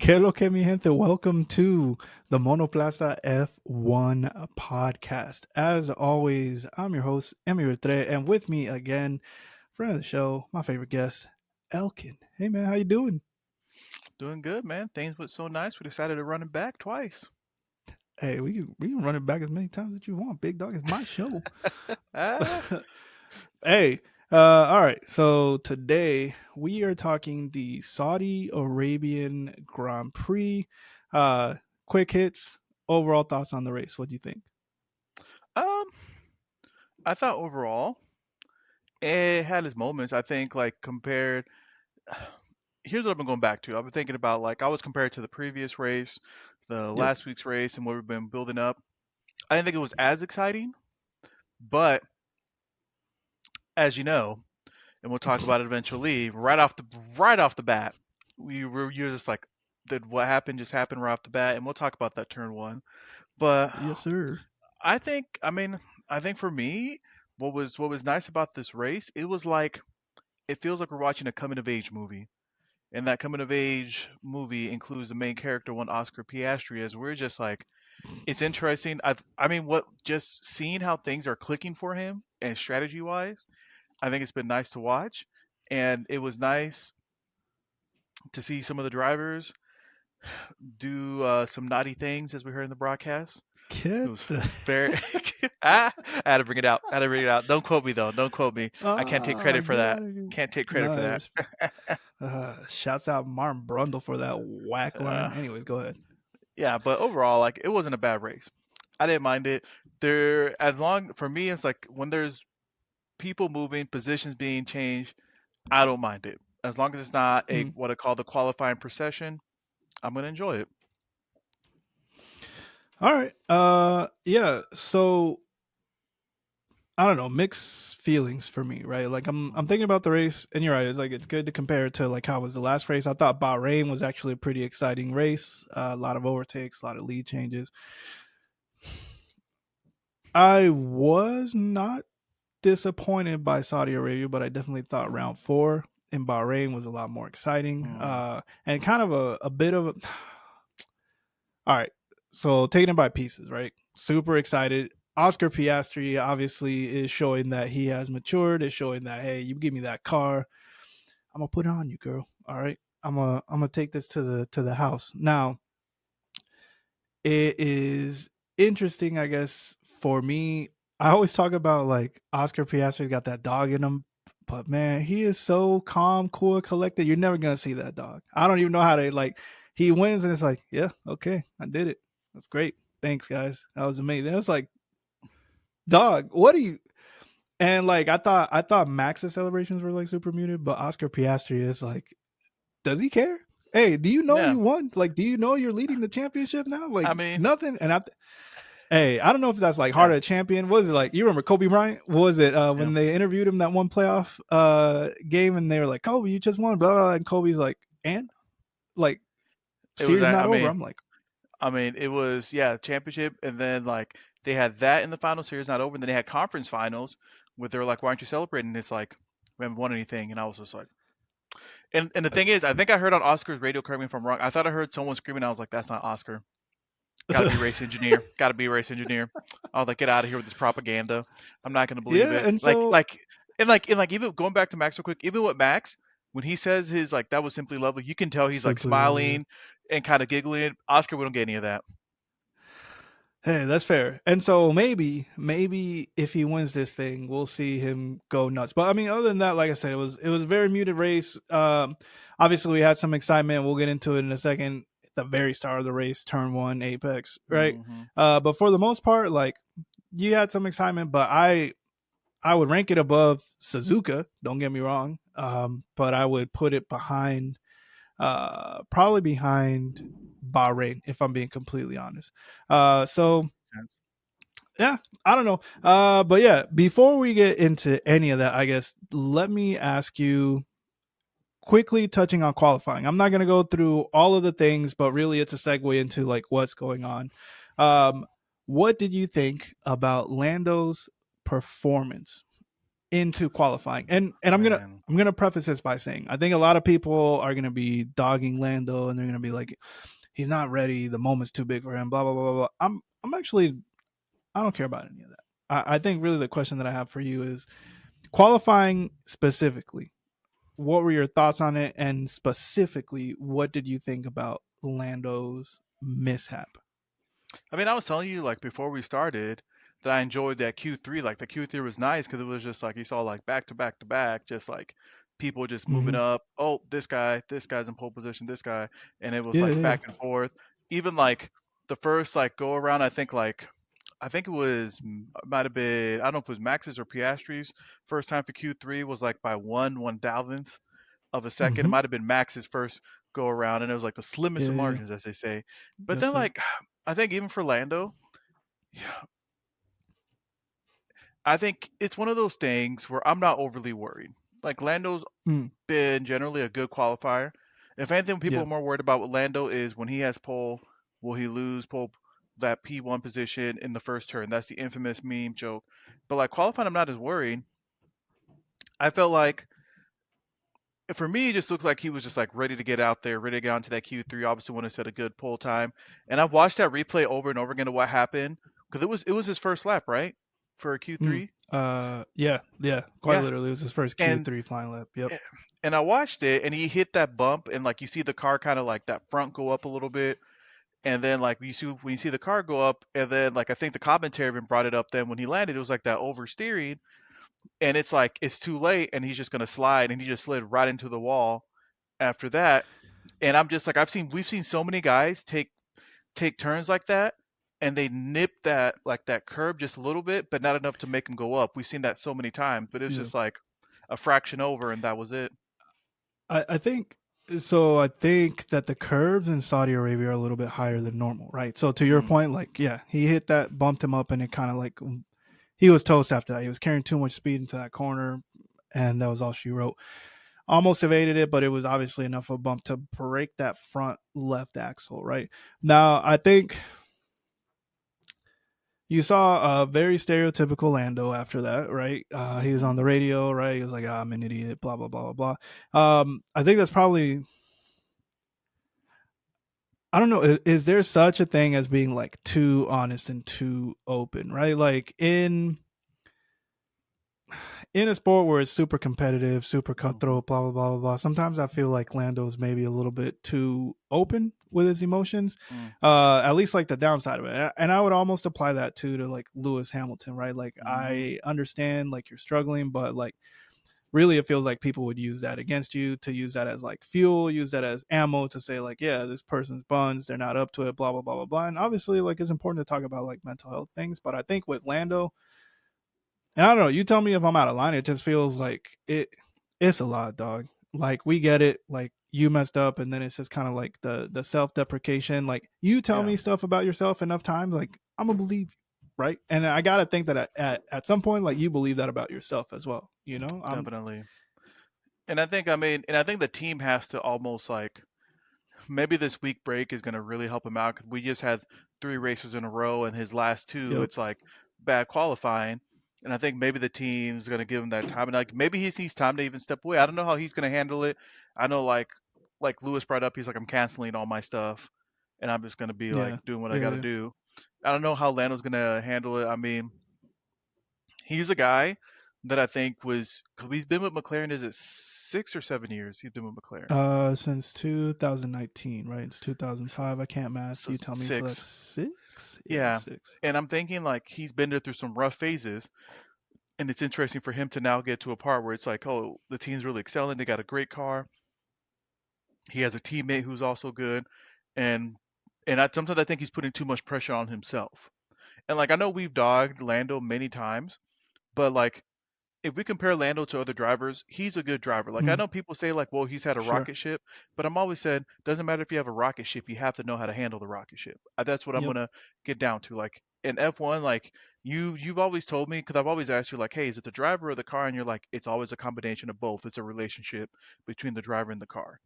Que lo que mi gente, welcome to the Monoplaza F1 podcast. As always, I'm your host, Emmy Tre, and with me again, friend of the show, my favorite guest, Elkyn. Hey man, how you doing? Doing good, man. Things went so nice. We decided to run it back twice. Hey, we can run it back as many times as you want, big dog. It's my show. Ah, Hey, all right. So today we are talking the Saudi Arabian Grand Prix. Uh, quick hits, overall thoughts on the race. What do you think? um, I thought overall it had its moments. I think like compared. Here's what I've been going back to. I've been thinking about like I was compared to the previous race, the Yep. last week's race, and what we've been building up. I didn't think it was as exciting, but as you know, and we'll talk about it eventually. Right off the bat, you're just like, did what happened just happen right off the bat? And we'll talk about that turn one. But Yes, sir. I think for me, what was nice about this race, it was like it feels like we're watching a coming of age movie. And that coming of age movie includes the main character, one Oscar Piastri, as we're just like it's interesting. What just seeing how things are clicking for him and strategy wise, I think it's been nice to watch. And it was nice to see some of the drivers do some naughty things, as we heard in the broadcast. It Get was the very. I had to bring it out. I had to bring it out. Don't quote me though. Don't quote me. I can't take credit for get that. out of here. Can't take credit for No, that. shouts out Martin Brundle for that whack Uh, line. Anyways, go ahead. yeah, but overall, like it wasn't a bad race. I didn't mind it. There, as long for me, it's like when there's people moving, positions being changed, I don't mind it. As long as it's not a Mm. what I call the qualifying procession, I'm gonna enjoy it. All right. Yeah. So I don't know, mixed feelings for me, right? Like I'm Mhm. thinking about the race, and you're right. It's like it's good to compare it to like how was the last race. I thought Bahrain was actually a pretty exciting race. A lot of overtakes, a lot of lead changes. I was not disappointed by Saudi Arabia, but I definitely thought round four in Bahrain was a lot more exciting. Mm. And kind of a bit of a all right. So taking it by pieces, right? Super excited. Oscar Piastri obviously is showing that he has matured. Is showing that hey, you give me that car, I'm gonna put it on you, girl. All right, I'm gonna take this to the house. Now it is interesting, I guess, for me. I always talk about like Oscar Piastri's got that dog in him, but man, he is so calm, cool, collected. You're never gonna see that dog. I don't even know how to like. He wins, and it's like, yeah, okay, I did it. That's great. Thanks, guys. That was amazing. It was like, dog, what are you? And like, I thought Max's celebrations were like super muted, but Oscar Piastri is like, does he care? Hey, do you know Yeah, you won? Like, do you know you're leading the championship now? Like I mean, nothing. And hey, I don't know if that's like heart yeah, of a champion. What was it like? You remember Kobe Bryant? What was it yeah. when they interviewed him that one playoff game and they were like, Kobe, you just won, blah, blah, blah. And Kobe's like, and like, It was. series I not over. mean, I'm like, I mean, it was championship, and then like they had that in the final series not over, and then they had conference finals where they were like, "Why aren't you celebrating?" It's like we haven't won anything, and I was just like, and the thing is, I think I heard on Oscar's radio, correct me if I'm wrong. I thought I heard someone screaming. I was like, "That's not Oscar. Got to be race engineer. Got to be a race engineer." I was like, "Get out of here with this propaganda. I'm not gonna believe yeah. it." And Like, so like, and even going back to Max real quick, even with Max. When he says his like that was simply lovely, you can tell he's like simply lovely. smiling and kind of giggling. Oscar, we don't get any of that. Hey, that's fair. And so maybe if he wins this thing, we'll see him go nuts. But I mean, other than that, like I said, it was a very muted race. Obviously, we had some excitement. We'll get into it in a second. At the very start of the race, turn one, apex, right? Hmm. But for the most part, like you had some excitement, but I would rank it above Suzuka. Don't get me wrong, but I would put it behind, probably behind Bahrain, if I'm being completely honest. So Sense. yeah, I don't know. But yeah, before we get into any of that, I guess let me ask you quickly touching on qualifying. I'm not going to go through all of the things, but really it's a segue into like what's going on. Um, what did you think about Lando's performance? into qualifying. And Man. I'm gonna preface this by saying I think a lot of people are gonna be dogging Lando and they're gonna be like, he's not ready, the moment's too big for him, blah blah blah blah. I'm actually I don't care about any of that. I think really the question that I have for you is qualifying specifically. What were your thoughts on it, and specifically, what did you think about Lando's mishap? I mean, I was telling you like before we started that I enjoyed that Q3. Like the Q3 was nice because it was just like you saw like back to back to back, just like people just moving Mm-hmm. up. Oh, this guy's in pole position, this guy, and it was Yeah, like yeah. back and forth. Even like the first like go around, I think it was might have been I don't know if it was Max's or Piastri's first time for Q3 was like by one thousandth of a second. It Mm-hmm. might have been Max's first go around, and it was like the slimmest Yeah, of yeah. margins, as they say. But Yes, then sir. like I think even for Lando, yeah, I think it's one of those things where I'm not overly worried. Like Lando's Mm, been generally a good qualifier. If anything, people yeah, are more worried about with Lando is when he has pole, will he lose pole that P1 position in the first turn? That's the infamous meme joke. But like qualifying, I'm not as worried. I felt like for me, it just looks like he was just like ready to get out there, ready to get onto that Q3. Obviously, want to set a good pole time. And I've watched that replay over and over again of what happened because it was his first lap, right, for a mm. Q3. Yeah, yeah. Quite Yeah, literally, it was his first and Q3 flying lap. Yep. eh, and I watched it, and he hit that bump, and like you see the car kind of like that front go up a little bit, and then like you see when you see the car go up, and then like I think the commentary even brought it up. Then when he landed, it was like that oversteering, and it's like it's too late, and he's just gonna slide, and he just slid right into the wall after that. And I'm just like we've seen so many guys take turns like that, and they nip that curb just a little bit, but not enough to make them go up. We've seen that so many times, but it was Yeah. just like a fraction over, and that was it. I think so. I think that the curbs in Saudi Arabia are a little bit higher than normal, right? So to your Mm, point, like, yeah, he hit that, bumped him up, and it kind of like he was toast after that. He was carrying too much speed into that corner, and that was all she wrote. Almost evaded it, but it was obviously enough of a bump to break that front left axle, right? Now, I think you saw a very stereotypical Lando after that, right? He was on mm-hmm. the radio, right? He was like, I'm an idiot, blah, blah, blah, blah, blah. I think that's probably, I don't know, is there such a thing as being like too honest and too open, right? Like in a sport where it's super competitive, super Mm-hmm. cutthroat, blah blah blah blah blah. Sometimes I feel like Lando's maybe a little bit too open with his emotions. Mm, At least like the downside of it, and I would almost apply that too to like Lewis Hamilton, right? Like mm-hmm. I understand like you're struggling, but like really it feels like people would use that against you, to use that as like fuel, use that as ammo to say like, yeah, this person's buns, they're not up to it, blah blah blah blah blah. And obviously like it's important to talk about like mental health things, but I think with Lando, and I don't know. You tell me if I'm out of line. It just feels like it's a lot, dog. Like we get it. Like you messed up, and then it's just kind of like the self deprecation. Like you tell Yeah, me stuff about yourself enough times, like I'm gonna believe you, right? And I gotta think that at some point, like you believe that about yourself as well. You know, I'm definitely. And I think the team has to almost like maybe this week break is going to really help him out because we just had three races in a row, and his last two, yep, it's like bad qualifying. And I think maybe the team's going to give him that time, and like maybe he needs time to even step away. I don't know how he's going to handle it. I know like Lewis brought up, he's like I'm canceling all my stuff, and I'm just going to be like yeah, doing what I yeah, got to yeah. do. I don't know how Lando's going to handle it. I mean, he's a guy that I think was because he's been with McLaren. Is it 6 or 7 years he's been with McLaren? Since 2019, right? It's So, 2005. I can't math. so You tell me. So that's six. six. Yeah, Yeah. six. And I'm thinking like he's been there through some rough phases, and it's interesting for him to now get to a part where it's like, oh, the team's really excelling. They got a great car. He has a teammate who's also good, and sometimes I think he's putting too much pressure on himself. And like I know we've dogged Lando many times, but like if we compare Lando to other drivers, he's a good driver. Like I Mm, know people say like, well, he's had a sure. rocket ship, but I'm always said doesn't matter if you have a rocket ship, you have to know how to handle the rocket ship. That's what I'm Yep. gonna get down to. Like in F1, like you've always told me because I've always asked you like, hey, is it the driver or the car? And you're like, it's always a combination of both. It's a relationship between the driver and the car.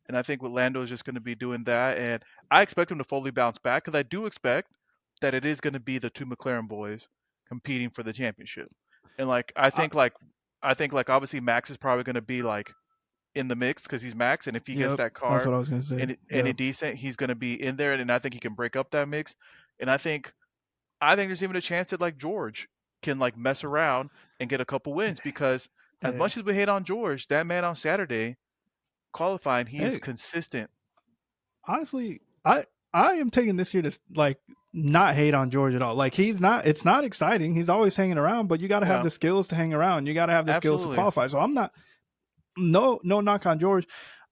And I think with Lando is just going to be doing that, and I expect him to fully bounce back because I do expect that it is going to be the two McLaren boys competing for the championship. And like I I, think like I think like obviously Max is probably going to be like in the mix because he's Max, and if he gets Yep, that that's car what I was gonna say. and Yeah. it decent, he's going to be in there, and I think he can break up that mix. And I think there's even a chance that like George can like mess around and get a couple wins because as Hey, much as we hate on George, that man on Saturday qualifying, he is hey, consistent. honestly, I am taking this year to like not hate on George at all. Like he's not. It's not exciting. He's always hanging around, but you got to have Yeah, the skills to hang around. You got to have the skills to absolutely. qualify. So I'm not. No knock on George.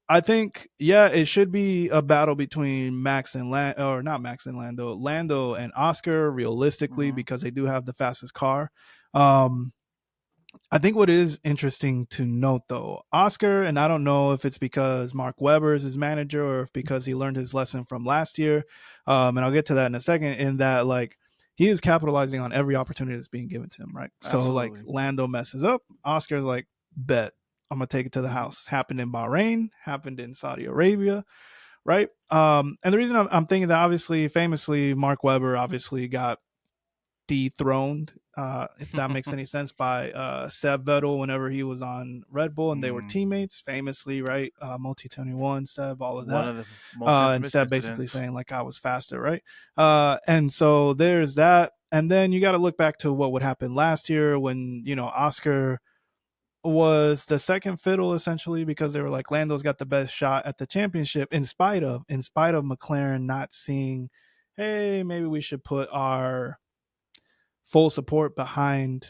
I think yeah, it should be a battle between Max and or not Max and Lando and Oscar realistically Hmm. because they do have the fastest car. Um, I think what is interesting to note though, Oscar, and I don't know if it's because Mark Webber is his manager or if because he learned his lesson from last year, and I'll get to that in a second. In that, like, he is capitalizing on every opportunity that's being given to him, right? So, like, Absolutely. Lando messes up, Oscar's like, bet I'm gonna take it to the Hmm. house. Happened in Bahrain, happened in Saudi Arabia, right? And the reason I'm thinking that obviously, famously, Mark Webber obviously got dethroned, if that makes any sense, by Seb Vettel whenever he was on Red Bull and they were Mm, teammates, famously, right? Multi 21, Seb, all of one that. of the most And infamous Seb basically incidents. saying, like, I was faster, right? And so there's that. And then you got to look back to what would happen last year when, Oscar was the second fiddle essentially because they were like Lando's got the best shot at the championship in spite of McLaren not seeing, hey, maybe we should put our full support behind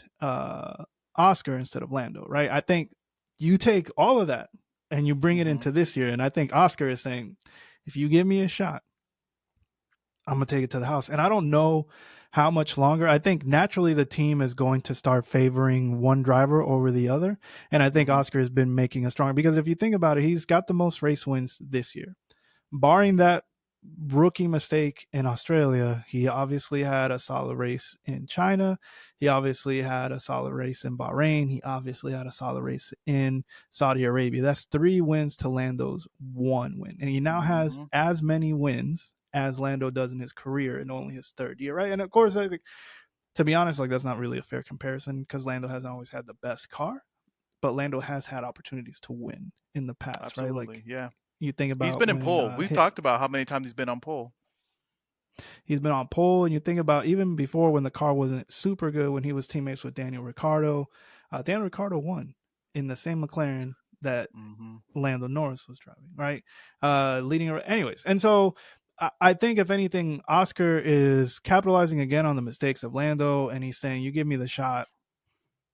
Oscar instead of Lando, right? I think you take all of that and you bring it Hmm. into this year, and I think Oscar is saying, if you give me a shot, I'm gonna take it to the house. And I don't know how much longer. I think naturally the team is going to start favoring one driver over the other, and I think Hmm. Oscar has been making a stronger because if you think about it, he's got the most race wins this year barring that rookie mistake in Australia, he obviously had a solid race in China. He obviously had a solid race in Bahrain. He obviously had a solid race in Saudi Arabia. That's 3 wins to Lando's 1 win. And he now has Hmm. as many wins as Lando does in his career in only his third year, right? And of course, I think, to be honest, like that's not really a fair comparison because Lando hasn't always had the best car, but Lando has had opportunities to win in the past, right? Absolutely. Like Yeah. you think He's about been in when pole. We've talked about how many times he's been on pole. he's been on pole, and you think about even before when the car wasn't super good, when he was teammates with Daniel Ricciardo. Daniel Ricciardo won in the same McLaren that Hmm. Lando Norris was driving, right? Anyways, and so I think if anything, Oscar is capitalizing again on the mistakes of Lando, and he's saying, "You give me the shot,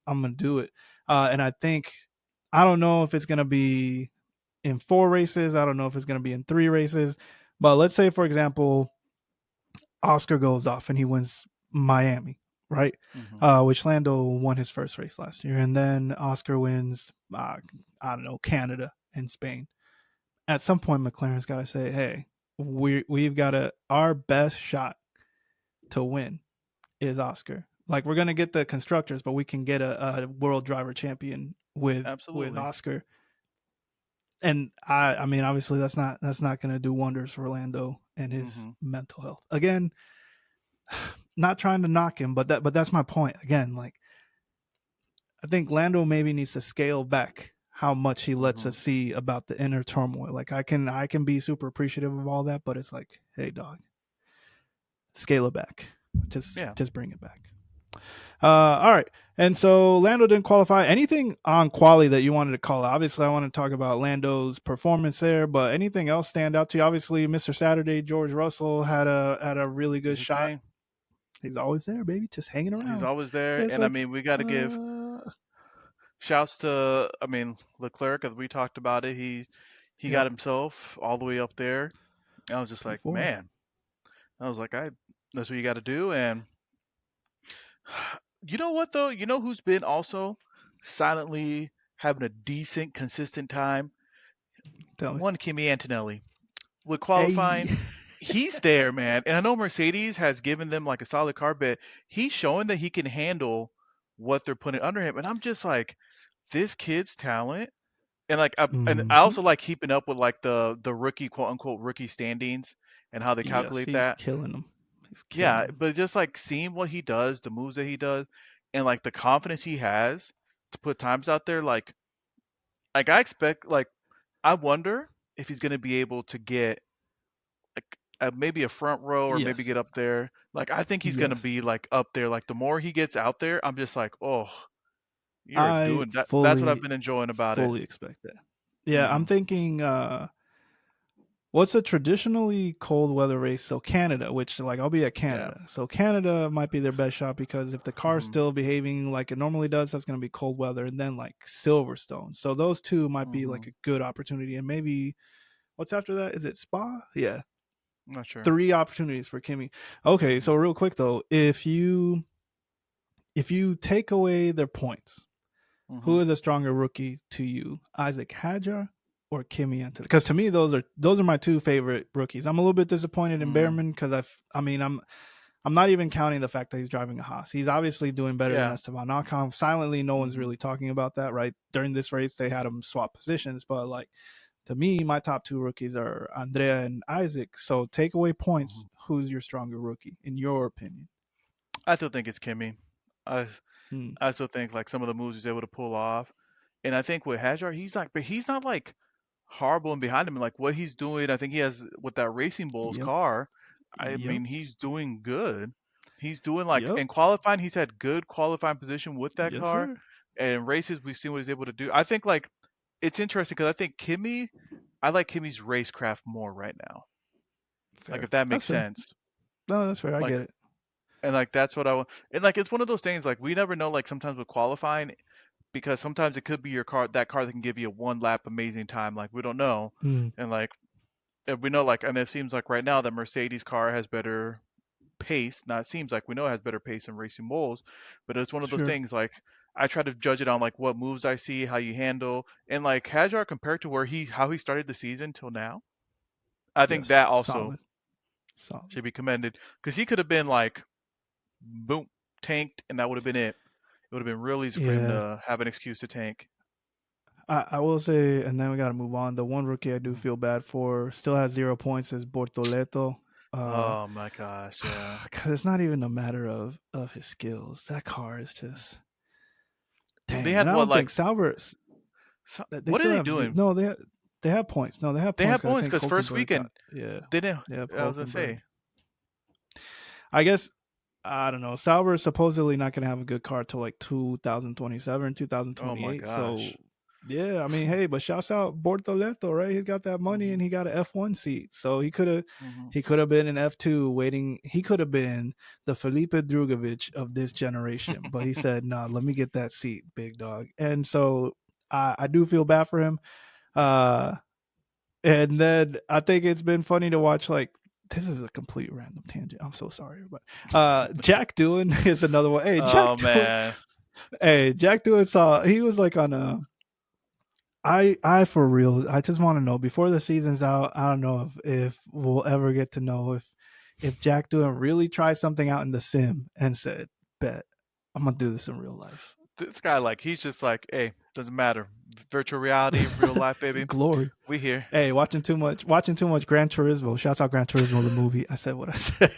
I'm gonna do it." And I think I don't know if it's gonna be in 4 races. I don't know if it's gonna be in 3 races, but let's say, for example, Oscar goes off and he wins Miami, right? Hmm. Which Lando won his first race last year, and then Oscar wins, I don't know, Canada and Spain. At some point, McLaren's got to say, "Hey, we've got our best shot to win is Oscar. Like we're gonna get the constructors, but we can get a world driver champion with Absolutely. Oscar." And I mean, obviously, that's not going to do wonders for Lando and his Hmm. mental health. Again, not trying to knock him, but that's my point. Again, like I think Lando maybe needs to scale back how much he lets Hmm. us see about the inner turmoil. Like I can be super appreciative of all that, but it's like, hey dog, scale it back. Just Yeah. just bring it back. All right. And so Lando didn't qualify. Anything on quali that you wanted to call out? Obviously, I want to talk about Lando's performance there, but anything else stand out to you? Obviously, Mr. Saturday, George Russell had a really Did good his shot. thing. He's always there, baby, just hanging He's around. always there, It's and I like, mean, we got to give shouts to, I mean, Leclerc, as we talked about it. He got yep, himself all the way up there. I was just like, P4. man. I was like, I that's what you got to do. And you know what though? You know who's been also silently having a decent, consistent time? Tell me. One Kimi Antonelli with Hey, qualifying. He's there, man. And I know Mercedes has given them like a solid car, but he's showing that he can handle what they're putting under him. And I'm just like, this kid's talent. And I mm-hmm. also like keeping up with like the rookie, quote unquote, rookie standings and how they Yes, calculate he's that. killing them. He's killing Yeah, them. but just like seeing what he does, the moves that he does, and like the confidence he has to put times out there. Like I expect, like I wonder if he's gonna be able to get like maybe a front row or maybe Yes. get up there. Like I think he's gonna Yes. be like up there. Like the more he gets out there, I'm just like, oh, you're I doing that. That's what I've fully been enjoying about it. fully expect that. Yeah, I'm Hmm. thinking what's a traditionally cold weather race? So Canada, which like I'll be at Yeah. Canada. So Canada might be their best shot because if the car's Hmm. still behaving like it normally does, that's going to be cold weather. And then like Silverstone. So those two might be like Hmm. a good opportunity. And maybe what's after that? Is it Spa? Yeah, I'm not sure. three opportunities for Kimmy. Okay, Hmm. so real quick though, if you take away their points, Hmm. who is a stronger rookie to you, Isaac Hadjar or Kimi Antonelli? Because to me, those are my two favorite rookies. I'm a little bit disappointed in Hmm. Behrman because I mean, I'm not even counting the fact that he's driving a Haas. He's obviously doing better than Yeah. Esteban Ocon. Silently, no one's Hmm. really talking about that, right? During this race, they had him swap positions, but like to me, my top two rookies are Andrea and Isaac. So take away points. Hmm. Who's your stronger rookie, in your opinion? I still think it's Kimmy. I Hmm. I still think like some of the moves he's able to pull off, and I think with Hajar, but he's not like horrible and behind him. Like what he's doing, I think he has with that Racing Bulls Yep. car. I Yep. mean, he's doing good. He's doing like Yep. in qualifying, he's had good qualifying position with that Yes, car, sir. and races we've seen what he's able to do. I think like it's interesting because I think I like Kimmy's racecraft more right now. Like Fair. if that That's makes fair. sense. No, that's fair. I Like get it. and like that's what I want. And like it's one of those things like we never know. Like sometimes with qualifying, because sometimes it could be your car, that car that can give you a one lap amazing time. Like we don't know, Mm, and like and we know like, and it seems like right now that Mercedes car has better pace. Now it seems like we know it has better pace than Racing Bulls, but it's one of those sure. things like I try to judge it on like what moves I see, how you handle, and like Hajar compared to where he how he started the season till now. I think Yes. that also Solid. Solid. should be commended because he could have been like boom tanked, and that would have been it. It would have been real easy for him Yeah. to have an excuse to tank. I will say, and then we got to move on. The one rookie I do Mhm. feel bad for still has 0 points is Bortoleto. Uh, Oh my gosh, yeah. because it's not even a matter of his skills. That car is just They dang. And had I what don't like think Sauber. They what are still they have doing? no. They have points. No, they have They points have because I points think because first Hulkenberg got weekend yeah. they didn't. Yeah, I was gonna Hulkenberg. say, I guess I don't know. Sauber is supposedly not going to have a good car till like 2027, oh my 2028. So gosh. yeah, I mean, hey, but shouts out Bortoleto, right? He's got that money Hmm. and he got an F1 seat. So Hmm. he could have been an F2 waiting. He could have been the Felipe Drugovich of this generation, but he said, "No, let me get that seat, big dog." And so I do feel bad for him. Uh, and then I think it's been funny to watch like this is a complete random tangent. I'm so sorry, but Jack Doohan is another one. Hey, Jack Oh Doohan. man. Hey, Jack Doohan saw he was like on a I for real. I just want to know before the season's out. I don't know if we'll ever get to know if Jack Doohan really tried something out in the sim and said, "Bet I'm gonna do this in real life." This guy like he's just like, hey, doesn't matter. Virtual reality, real life, baby. Glory. We here. Hey, watching too much Gran Turismo. Shouts out Gran Turismo the movie. I said what I said.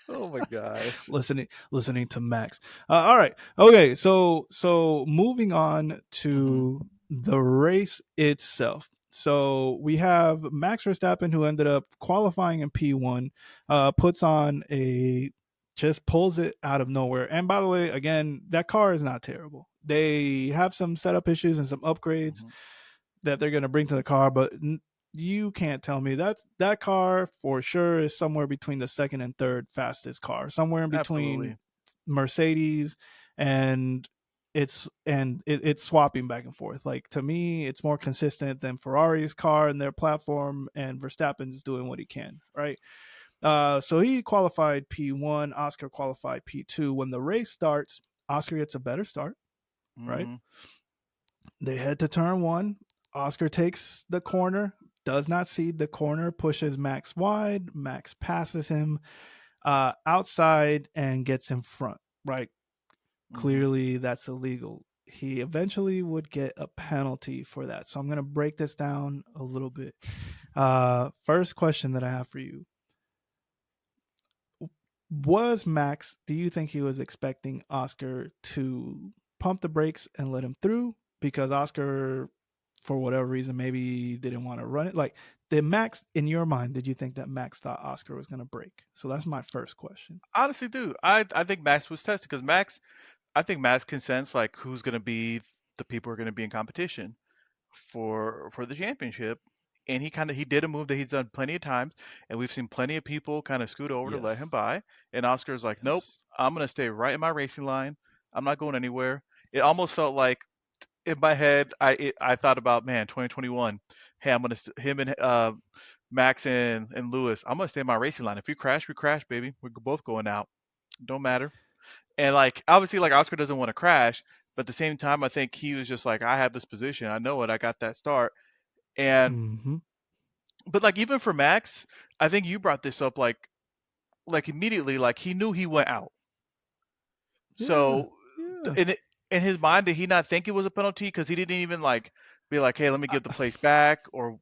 Oh my gosh. Listening to Max. All right. Okay. So moving on Hmm. to the race itself. So we have Max Verstappen who ended up qualifying in P1, puts on a just pulls it out of nowhere. And by the way, again, that car is not terrible. They have some setup issues and some upgrades Hmm. that they're going to bring to the car, but you can't tell me that car for sure is somewhere between the second and third fastest car, somewhere in between Absolutely. Mercedes and it's swapping back and forth. Like to me, it's more consistent than Ferrari's car and their platform, and Verstappen's doing what he can, right? So he qualified P1, Oscar qualified P2. When the race starts, Oscar gets a better start, right? Hmm. They head to turn one. Oscar takes the corner, does not see the corner, pushes Max wide. Max passes him outside and gets in front. Right? Hmm. Clearly, that's illegal. He eventually would get a penalty for that. So I'm going to break this down a little bit. First question that I have for you: was Max? Do you think he was expecting Oscar to pump the brakes and let him through because Oscar, for whatever reason, maybe didn't want to run it? Like, did Max, in your mind, did you think that Max thought Oscar was going to break? So that's my first question. Honestly, do I think Max was tested because Max. I think Max can sense like who's gonna be the people who are gonna be in competition for the championship. And he did a move that he's done plenty of times, and we've seen plenty of people kind of scoot over to let him Yes. by. And Oscar's like, nope, Yes. I'm gonna stay right in my racing line. I'm not going anywhere. It almost felt like in my head, I thought about man, 2021. Hey, him and Max and Lewis. I'm gonna stay in my racing line. If we crash, we crash, baby. We're both going out. Don't matter. And like obviously, like Oscar doesn't want to crash, but at the same time, I think he was just like, I have this position. I know it. I got that start. And Mm-hmm. but like even for Max, I think you brought this up like immediately, like he knew he went out. Yeah. So Yeah. in his mind, did he not think it was a penalty because he didn't even like be like, hey, let me give the place back, or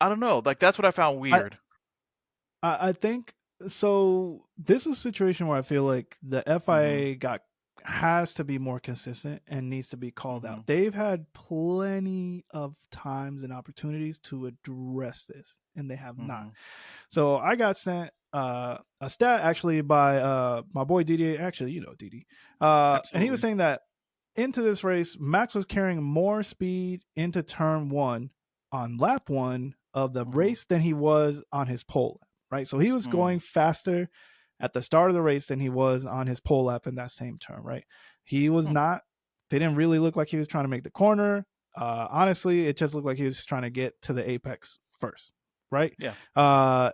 I don't know. Like that's what I found I, weird. I think so. This is a situation where I feel like the Mhm. FIA got has to be more consistent and needs to be called out. Mhm. They've had plenty of times and opportunities to address this, and they have not. Mhm. So I got sent a stat actually by my boy Didi. Actually, you know Didi, and he was Absolutely. saying that into this race, Max was carrying more speed into turn one on lap one of the Mhm. race than he was on his pole lap. Right, so he was Mhm. going faster at the start of the race than he was on his pole lap in that same turn. Right, he was Hmm. not. They didn't really look like he was trying to make the corner. Honestly, it just looked like he was trying to get to the apex first. Right, Yeah.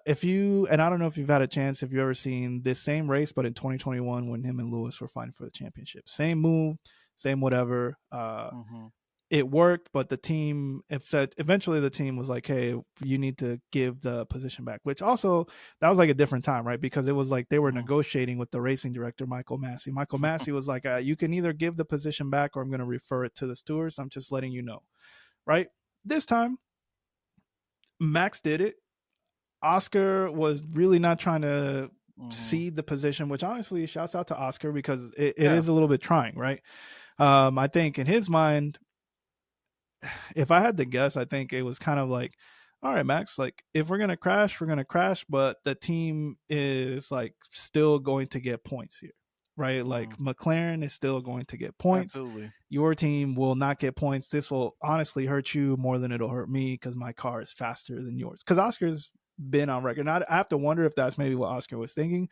if you and I don't know if you've had a chance, if you've ever seen this same race, but in 2021 when him and Lewis were fighting for the championship, same move, same whatever. Mhm. It worked, but the team, if that eventually the team was like, "Hey, you need to give the position back." Which also that was like a different time, right? Because it was like they were Mhm. negotiating with the racing director Michael Massey. Michael Massey was like, "You can either give the position back, or I'm going to refer it to the stewards. I'm just letting you know." Right? This time, Max did it. Oscar was really not trying to Mhm. cede the position, which honestly, shouts out to Oscar because it Yeah. is a little bit trying, right? I think in his mind, if I had to guess, I think it was kind of like, all right, Max, like if we're gonna crash, but the team is like still going to get points here, right? Like Mhm. McLaren is still going to get points. Absolutely. Your team will not get points. This will honestly hurt you more than it'll hurt me because my car is faster than yours. Because Oscar's been on record. Now, I have to wonder if that's maybe what Oscar was thinking.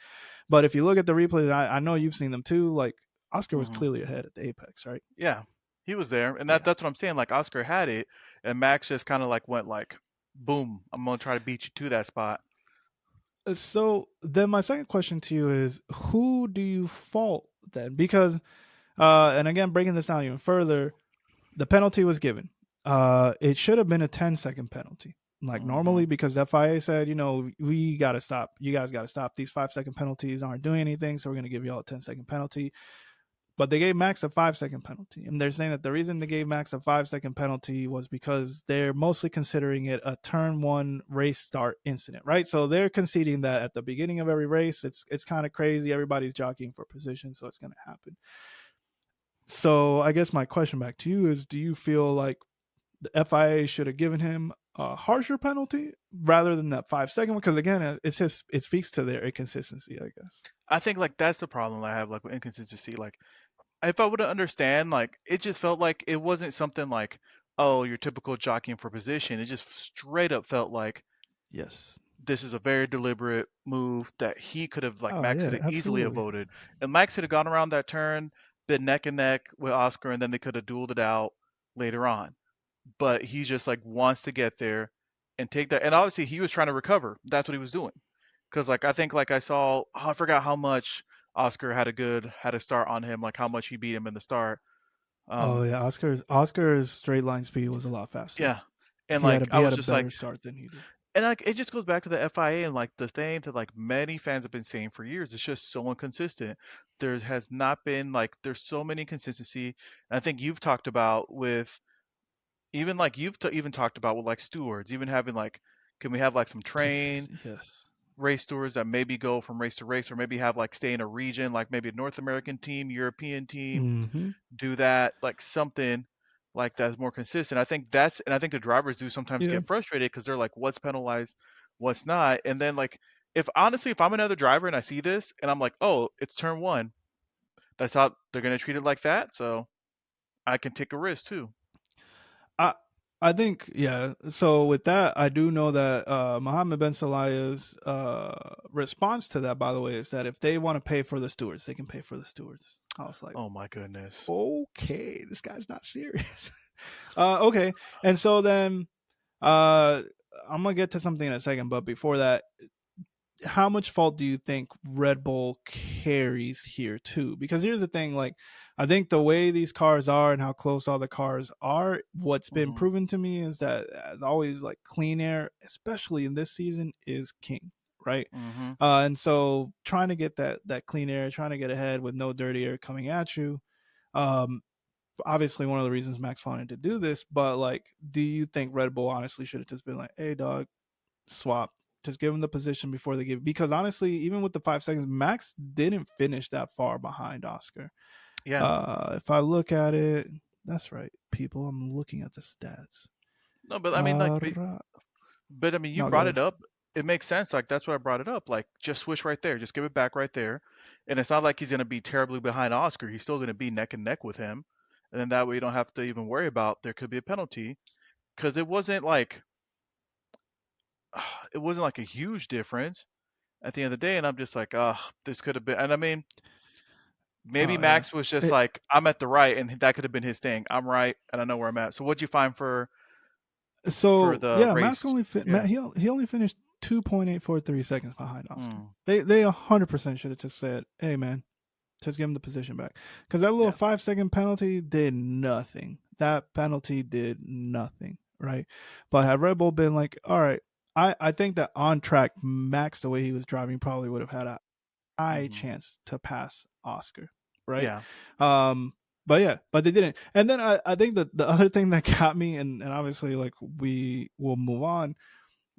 But if you look at the replays, I know you've seen them too. Like Oscar was Mhm. clearly ahead at the apex, right? Yeah, he was there, and Yeah. that's what I'm saying. Like Oscar had it, and Max just kind of like went like, boom, I'm gonna try to beat you to that spot. So then my second question to you is who do you fault then? Because and again breaking this down even further, the penalty was given. It should have been a 10-second penalty. Like normally Mhm. because the FIA said, we got to stop. You guys got to stop. These 5-second penalties aren't doing anything, so we're going to give you all a 10-second penalty. But they gave Max a 5-second penalty. And they're saying that the reason they gave Max a 5-second penalty was because they're mostly considering it a turn one race start incident, right? So they're conceding that at the beginning of every race, it's kind of crazy. Everybody's jockeying for position, so it's going to happen. So I guess my question back to you is do you feel like the FIA should have given him a harsher penalty rather than that 5-second one? Because again, it's just, it speaks to their inconsistency, I guess. I think like that's the problem I have like with inconsistency. Like if I would understand, like it just felt like it wasn't something like, oh, your typical jockeying for position. It just straight up felt like Yes. this is a very deliberate move that he could have like Oh, Max could yeah, have easily absolutely. avoided, and Max could have gone around that turn, been neck and neck with Oscar, and then they could have dueled it out later on. But he just like wants to get there and take that. And obviously he was trying to recover. That's what he was doing. Because like I think like I saw, I forgot how much Oscar had a start on him, like how much he beat him in the start. Oh Um, yeah, Oscar's straight line speed was a lot faster. yeah, and He had like a I he had was a just like, better start than he did. and like it just goes back to the FIA and like the thing that like many fans have been saying for years. It's just so inconsistent. There has not been like there's so many inconsistency. And I think you've talked about with even like even talked about with like stewards, even having like, can we have like some train Yes. race stewards that maybe go from race to race, or maybe have like stay in a region, like maybe a North American team, European team, Hmm. do that, like something like that's more consistent. And I think the drivers do sometimes Yeah. get frustrated because they're like, what's penalized, what's not, and then like if honestly, if I'm another driver and I see this and I'm like, oh, it's turn one, that's how they're gonna treat it like that, so I can take a risk too. I I think yeah. So with that, I do know that Mohammed Ben Salaya's response to that, by the way, is that if they want to pay for the stewards, they can pay for the stewards. I was like, Oh my goodness. okay, this guy's not serious. Okay, and so then uh, I'm gonna get to something in a second, but before that, how much fault do you think Red Bull carries here too? Because here's the thing, like I think the way these cars are and how close all the cars are, what's been Hmm. proven to me is that as always, like clean air, especially in this season, is king, right? Hmm. And so trying to get that clean air, trying to get ahead with no dirty air coming at you. Um, Obviously one of the reasons Max wanted to do this, but like, do you think Red Bull honestly should have just been like, hey dog, swap. Just give him the position before they give, because honestly, even with the 5 seconds, Max didn't finish that far behind Oscar. Yeah. If I look at it, that's right, people. I'm looking at the stats. No, but I mean, like, Uh, but I mean, you no, go brought ahead. it up. It makes sense. Like that's why I brought it up. Like just switch right there. Just give it back right there. And it's not like he's gonna be terribly behind Oscar. He's still gonna be neck and neck with him. And then that way you don't have to even worry about there could be a penalty because it wasn't like a huge difference at the end of the day. And I'm just like, this could have been. And I mean, maybe Oh yeah. Max was just It, like, I'm at the right, and that could have been his thing. I'm right, and I know where I'm at. So what'd you find for so the yeah, Max race? only Yeah. he only finished 2.843 seconds behind Oscar. Hmm. They 100% should have just said, hey man, just give him the position back. Because that little Yeah. 5 second penalty did nothing. That penalty did nothing, right? But had Red Bull been like, all right, I think that on track, Max, the way he was driving, probably would have had a high Hmm. chance to pass Oscar, right? Yeah. Um, but yeah, but they didn't. And then I think that the other thing that got me, and obviously, like we will move on,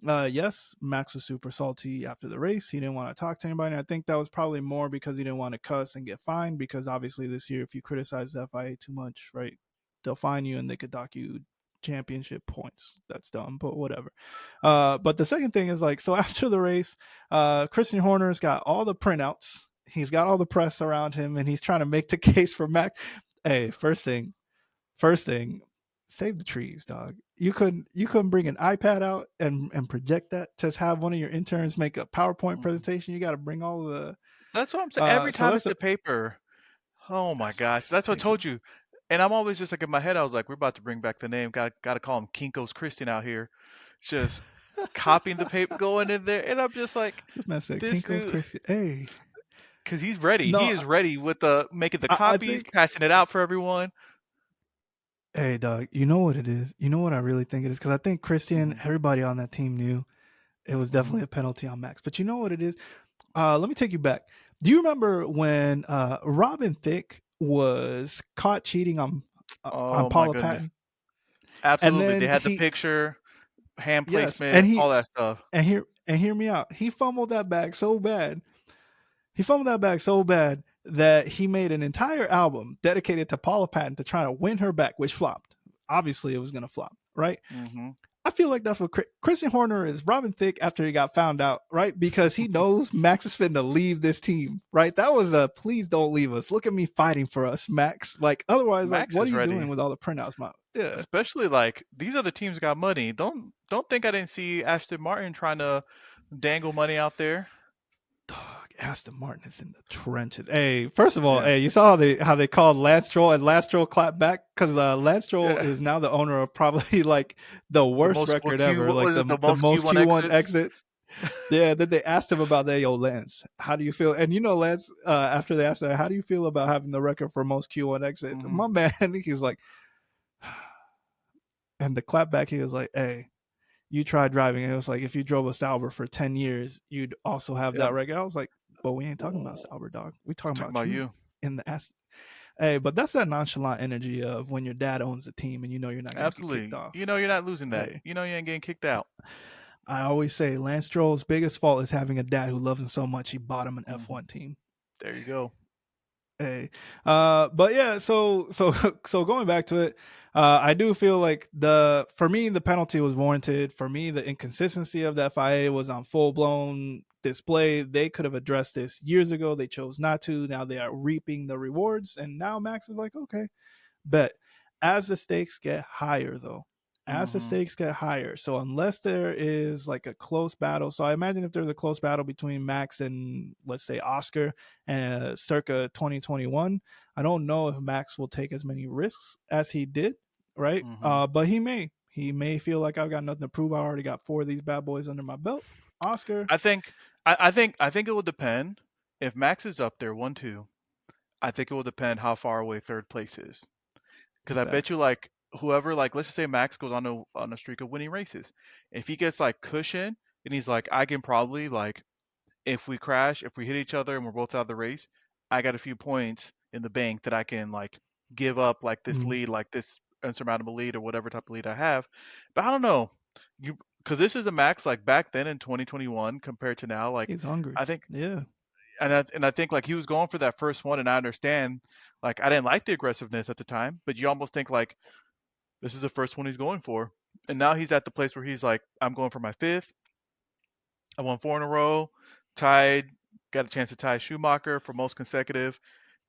yes, Max was super salty after the race. He didn't want to talk to anybody. And I think that was probably more because he didn't want to cuss and get fined. Because obviously this year, if you criticize the FIA too much, right, they'll fine you and they could dock you championship points. That's dumb, but whatever. But the second thing is like, so after the race, Christian Horner's got all the printouts. He's got all the press around him, and he's trying to make the case for Max. Hey, first thing, save the trees, dog. You couldn't bring an iPad out and project that. Just have one of your interns make a PowerPoint Hmm. presentation. You got to bring all the. That's what I'm saying. Every So time that's it's a a paper. Oh my that's a gosh. piece of That's what I told paper. you. And I'm always just like in my head, I was like, we're about to bring back the name. Got to call him Kinko's Christian out here. Just copying the paper, going in there, and I'm just like, This man said this Kinko's dude, Christian. Hey, because he's ready. He no, is ready with the making the I copies, think. passing it out for everyone. Hey, dog. You know what it is. You know what I really think it is, because I think Christian, Hmm. everybody on that team knew it was Hmm. definitely a penalty on Max. But you know what it is. Let me take you back. Do you remember when Robin Thicke was caught cheating on Oh my Paula goodness. Patton? And Absolutely. They then had the he picture, hand yes, and placement, all that stuff. hear me out. He fumbled that bag so bad. He fumbled that bag so bad that he made an entire album dedicated to Paula Patton to try to win her back, which flopped. Obviously, it was going to flop, right? Hmm. I feel like that's what Christian Horner is Robin Thicke after he got found out, right? Because he knows Max is finna leave this team, right? That was a please don't leave us. Look at me fighting for us, Max. Like otherwise, like Max what are is you doing ready. with all the printouts, Mom? Yeah, Especially like these other teams got money. Don't think I didn't see Ashton Martin trying to dangle money out there. dog. Aston Martin is in the trenches. Hey, first of all, Yeah. hey, you saw how they called Lance Stroll and Lance Stroll clapped back because Lance Stroll Yeah. is now the owner of probably like the The worst most record ever, What like was it? the The the most most Q1 Q1 exits. exits. Yeah, then they asked him about that. Yo, Lance, how do you feel? And Lance, after they asked that, how do you feel about having the record for most Q1 exit? Hmm. My man, he's like, and the clap back, he was like, hey, you tried driving. And it was like, if you drove a Sauber for 10 years, you'd also have Yep. that record. I was like, but we ain't talking about Sauber, dog. We talking Talking about about you you. in the ass. Hey, but that's that nonchalant energy of when your dad owns the team and you know you're not going to get kicked Absolutely. off. You know you're not losing that. Hey, You know you ain't getting kicked out. I always say Lance Stroll's biggest fault is having a dad who loves him so much he bought him an Hmm. F1 team. There you go. Hey, but yeah, so going back to it, I do feel like for me the penalty was warranted. For me, the inconsistency of the FIA was on full blown display. They could have addressed this years ago. They chose not to. Now they are reaping the rewards, and now Max is like, okay, but as the stakes get higher, though, as the Hmm. stakes get higher, so unless there is like a close battle, so I imagine if there's a close battle between Max and let's say Oscar and circa 2021, I don't know if Max will take as many risks as he did, right? Hmm. But he may feel like I've got nothing to prove. I already got four of these bad boys under my belt. Oscar, I think I think it will depend. If Max is up there 1-2, I think it will depend how far away third place is. Because I bet you facts. like whoever, like, let's just say Max goes on a streak of winning races. If he gets like cushion and he's like, I can probably like, if we crash, if we hit each other and we're both out of the race, I got a few points in the bank that I can like give up like this Mm, lead, like this insurmountable lead or whatever type of lead I have. But I don't know. You because this is a Max like back then in 2021 compared to now. Like he's hungry. I think Yeah, and I think like he was going for that first one, and I understand. Like I didn't like the aggressiveness at the time, but you almost think like this is the first one he's going for, and now he's at the place where he's like, I'm going for my fifth. I won four in a row, tied, got a chance to tie Schumacher for most consecutive.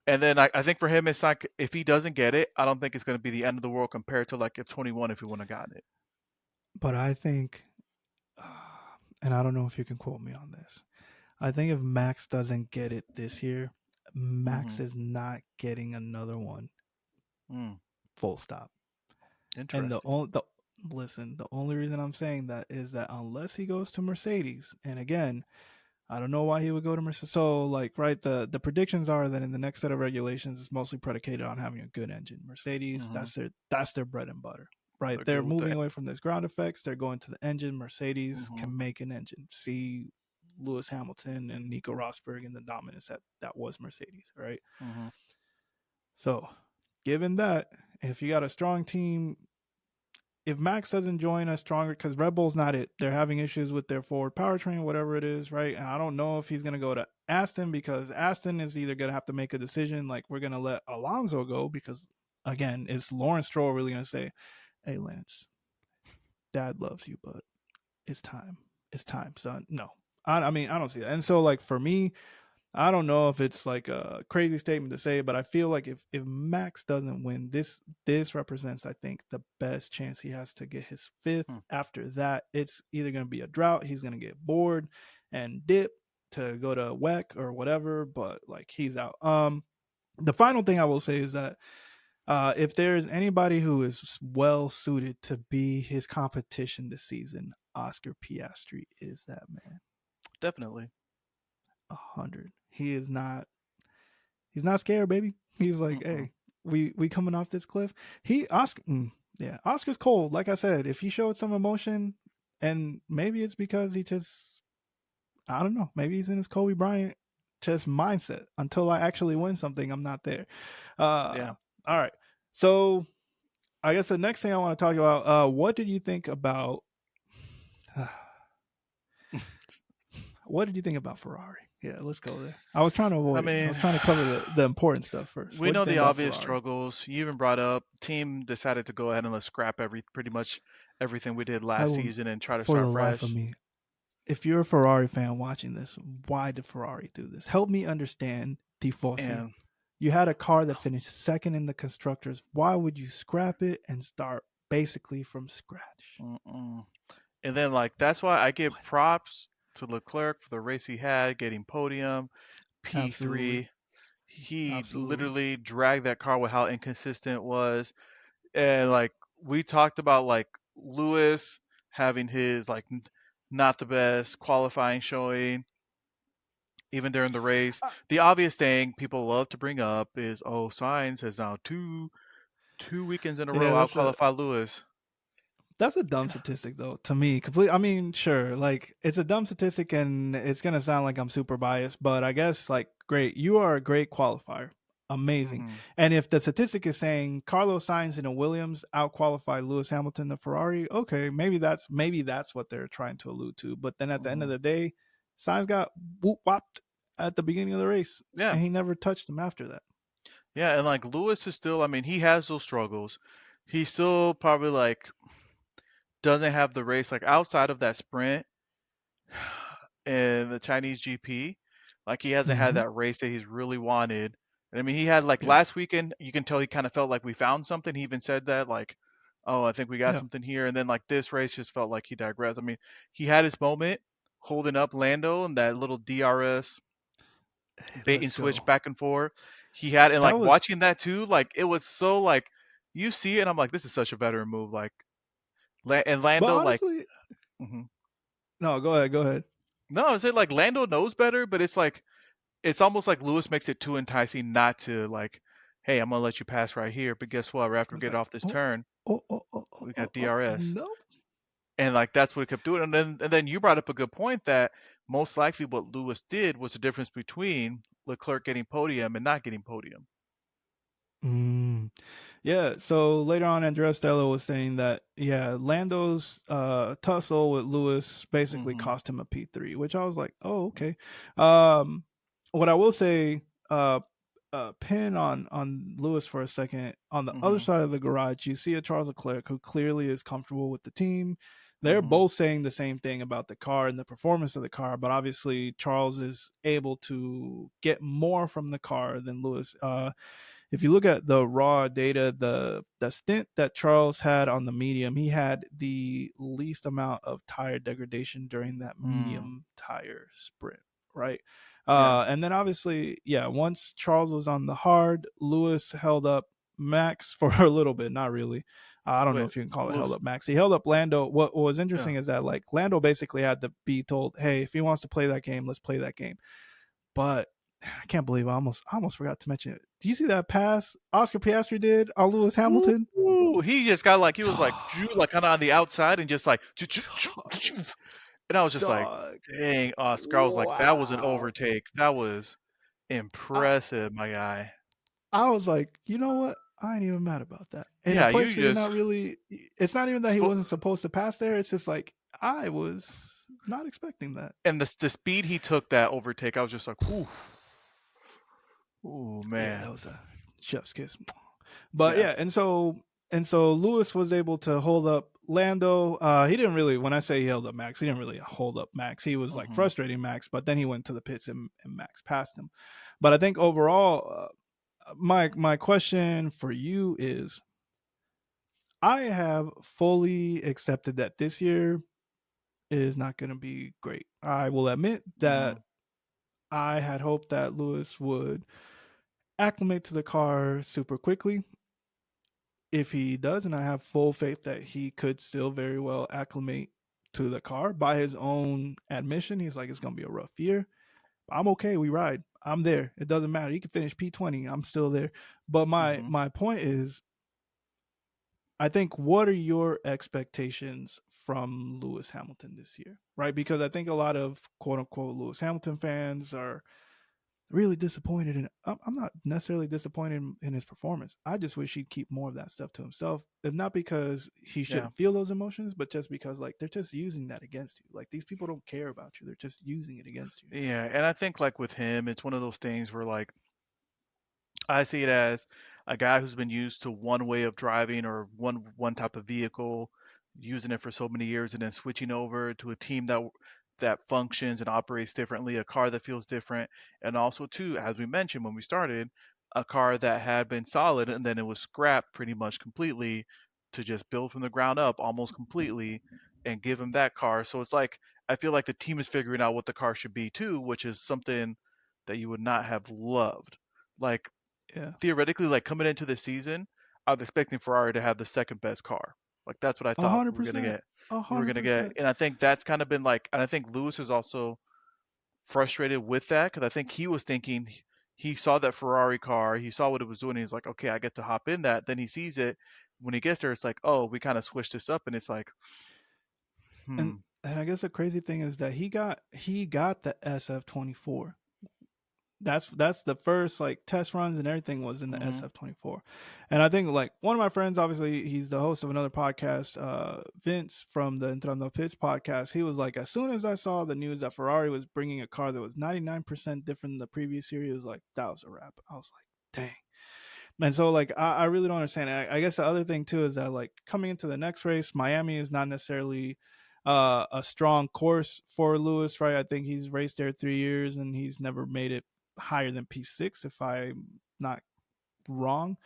And then I think for him, it's like if he doesn't get it, I don't think it's going to be the end of the world compared to like if 21 if he wouldn't have gotten it. but I think, and I don't know if you can quote me on this. I think if Max doesn't get it this year, Max Hmm. is not getting another one. Mm, Full stop. And interesting. the only reason I'm saying that is that unless he goes to Mercedes, and again, I don't know why he would go to Mercedes. So like, right, the predictions are that in the next set of regulations, it's mostly predicated on having a good engine. Mercedes, Hmm. that's their bread and butter. Right, Agree they're with moving that. away from this ground effects. They're going to the engine. Mercedes Hmm. can make an engine. See Lewis Hamilton and Nico Rosberg and the dominance that was Mercedes. Right. Hmm. So, given that, if you got a strong team, if Max doesn't join a stronger, because Red Bull's not it, they're having issues with their forward powertrain, whatever it is, right? And I don't know if he's going to go to Aston because Aston is either going to have to make a decision like we're going to let Alonso go because, again, is Lawrence Stroll really going to say, hey, Lance, dad loves you, but it's time. It's time, son. No. I mean, I don't see that. And so, like, for me, I don't know if it's like a crazy statement to say, but I feel like if Max doesn't win, this represents, I think, the best chance he has to get his fifth. Hmm. After that, it's either going to be a drought, he's going to get bored and dip to go to WEC or whatever, but like he's out. The final thing I will say is that if there's anybody who is well suited to be his competition this season, Oscar Piastri is that man. Definitely. 100. He is not. He's not scared, baby. He's like, Mm-mm. hey, we coming off this cliff. Yeah, Oscar's cold. Like I said, if he showed some emotion, and maybe it's because he just, I don't know, maybe he's in his Kobe Bryant just mindset. Until I actually win something, I'm not there. Yeah. All right. So I guess the next thing I want to talk about, what did you think about? What did you think about Ferrari? Yeah, let's go there. I was trying to I avoid it. I was mean, trying to cover the important stuff first. we What did you know think the about obvious Ferrari? struggles. You even brought up team decided to go ahead and let's scrap pretty much everything we did I last will, season and try to for start the life of fresh. me, if you're a Ferrari fan watching this, why did Ferrari do this? Help me understand, Tifosi. And You had a car that finished second in the constructors. Why would you scrap it and start basically from scratch? mm-mm. And then like that's why I give What? props to Leclerc for the race he had, getting podium, Absolutely. P3. He Absolutely. literally dragged that car with how inconsistent it was. And like we talked about like Lewis having his like not the best qualifying showing even during the race. Uh, The obvious thing people love to bring up is oh Sainz has now two weekends in a yeah, row out qualified Lewis. that's a dumb statistic though to me. Complete. I mean, sure, like it's a dumb statistic, and it's gonna sound like I'm super biased, but I guess like great. You are a great qualifier. amazing. Hmm. And if the statistic is saying Carlos Sainz in a Williams outqualified Lewis Hamilton in the Ferrari, okay, maybe that's what they're trying to allude to. But then at the end Hmm. of the day, Sainz got whoop whopped at the beginning of the race, Yeah, and he never touched him after that. yeah, and like Lewis is still. I mean, he has those struggles. He still probably like doesn't have the race like outside of that sprint in the Chinese GP. Like he hasn't had Mm-hmm. that race that he's really wanted. And I mean, he had like Yeah, last weekend. You can tell he kind of felt like we found something. He even said that like, "Oh, I think we got yeah, something here." And then like this race just felt like he digressed. I mean, he had his moment holding up Lando and that little DRS bait and let's switch go. back and forth. He had and That like was, watching that too, like it was so like you see it, and I'm like, this is such a veteran move. Like and but Lando like, honestly, mhm. no, go ahead, go ahead. No, is it like Lando knows better, but it's like it's almost like Lewis makes it too enticing not to like, hey, I'm gonna let you pass right here, but guess what? Right after we It's get like, off this oh, turn, we got DRS, no. and like that's what he kept doing. And then you brought up a good point that most likely what Lewis did was the difference between Leclerc getting podium and not getting podium. Mm. Yeah, so later on, Andrea Stella was saying that yeah, Lando's tussle with Lewis basically Hmm. cost him a P3, which I was like, oh okay. Um, what I will say, pin on Lewis for a second. On the other Hmm. side of the garage, you see a Charles Leclerc who clearly is comfortable with the team. They're Hmm. both saying the same thing about the car and the performance of the car, but obviously Charles is able to get more from the car than Lewis. If you look at the raw data, the stint that Charles had on the medium, he had the least amount of tire degradation during that Mm. medium tire sprint, right? Yeah. And then obviously, yeah, once Charles was on the hard, Lewis held up Max for a little bit, not really. I don't know Wait. if you can call it held Lewis. up Max. He held up Lando. What was Yeah. interesting is that like Lando basically had to be told, "Hey, if he wants to play that game, let's play that game." But I can't believe I almost forgot to mention it. Do you see that pass Oscar Piastri did on Lewis Hamilton? Ooh, he just got like he was like like kind of on the outside and just like and I was just like, Dog. dang, Oscar. I was like, that was an Wow. overtake. That was I, impressive, my guy. I was like, you know what? I ain't even mad about that. In a Yeah, place you where you're just not really, it's not even that he spo- wasn't supposed to pass there. It's just like, I was not expecting that. and the speed he took that overtake, I was just like, ooh, Yeah, that man. was a chef's kiss. But Yeah. yeah, and so Lewis was able to hold up Lando. He didn't really. When I say he held up Max, he didn't really hold up Max. He was like Hmm. frustrating Max, but then he went to the pits and Max passed him. But I think overall, my question for you is, I have fully accepted that this year is not going to be great. I will admit that Hmm. I had hoped that Lewis would acclimate to the car super quickly. If he does, and I have full faith that he could still very well acclimate to the car by his own admission. He's like, it's going to be a rough year. I'm okay. We ride. I'm there. It doesn't matter. He can finish P20. I'm still there. But my Hmm. my point is, I think, what are your expectations from Lewis Hamilton this year, right? Because I think a lot of quote unquote Lewis Hamilton fans are really disappointed in. I'm not necessarily disappointed in his performance. I just wish he'd keep more of that stuff to himself, and not because he Yeah. shouldn't feel those emotions, but just because like they're just using that against you. Like these people don't care about you; they're just using it against you. Yeah. And I think like with him, it's one of those things where like I see it as a guy who's been used to one way of driving or one type of vehicle, using it for so many years, and then switching over to a team that functions and operates differently, a car that feels different, and also too, as we mentioned when we started, a car that had been solid and then it was scrapped pretty much completely to just build from the ground up almost completely and give him that car. So it's like I feel like the team is figuring out what the car should be too, which is something that you would not have loved. Like Yeah, theoretically, like coming into the season, I was expecting Ferrari to have the second best car. Like that's what I a thought hundred percent, a we were hundred gonna get, percent. and I think that's kind of been like, and I think Lewis is also frustrated with that because I think he was thinking he saw that Ferrari car, he saw what it was doing, and he's like, okay, I get to hop in that. Then he sees it when he gets there, it's like, oh, we kind of switched this up, and it's like, And hmm, and I guess the crazy thing is that he got the SF24. That's the first like test runs and everything was in the Mhm. SF24. And I think like one of my friends, obviously he's the host of another podcast, Vince from the Entrando Pitch podcast. He was like, as soon as I saw the news that Ferrari was bringing a car that was 99% different than the previous year, he was like, that was a wrap. I was like, dang. And so like I really don't understand. I guess the other thing too is that like coming into the next race, Miami is not necessarily a strong course for Lewis, right? I think he's raced there 3 years and he's never made it higher than P6, if I'm not wrong.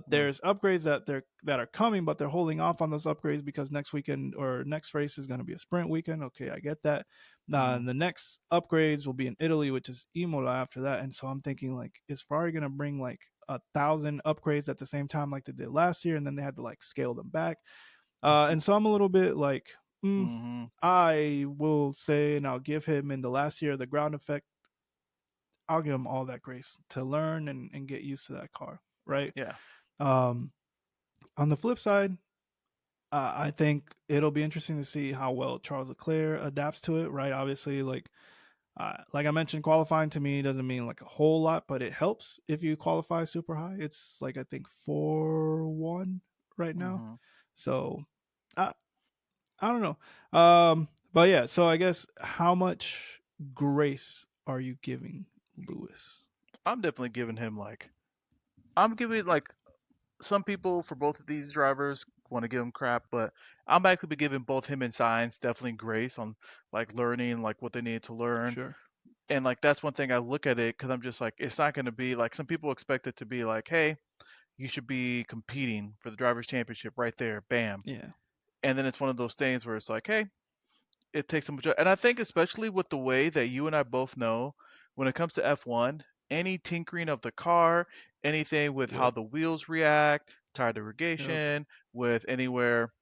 Mm. There's upgrades that are coming, but they're holding off on those upgrades because next weekend or next race is going to be a sprint weekend. Okay, I get that. Mhm. And the next upgrades will be in Italy, which is Imola after that. And so I'm thinking like, is Ferrari going to bring like 1,000 upgrades at the same time like they did last year, and then they had to like scale them back? And so I'm a little bit like, Mhm. I will say, and I'll give him in the last year of the ground effect, I'll give him all that grace to learn and get used to that car, right? Yeah. Um, on the flip side, I think it'll be interesting to see how well Charles Leclerc adapts to it, right? Obviously, like I mentioned, qualifying to me doesn't mean like a whole lot, but it helps if you qualify super high. It's like I think 4-1 right now, Mhm. so I I don't know. But yeah, so I guess how much grace are you giving Lewis? I'm definitely giving him like I'm giving like some people for both of these drivers want to give him crap, but I'm actually be giving both him and Science definitely grace on like learning like what they need to learn. Sure. And like that's one thing I look at it because I'm just like it's not going to be like some people expect it to be like, hey, you should be competing for the drivers championship right there, bam. Yeah. And then it's one of those things where it's like, hey, it takes so much. And I think especially with the way that you and I both know, when it comes to F1, any tinkering of the car, anything with how Yep. the wheels react, tire Yep. degradation, with anywhere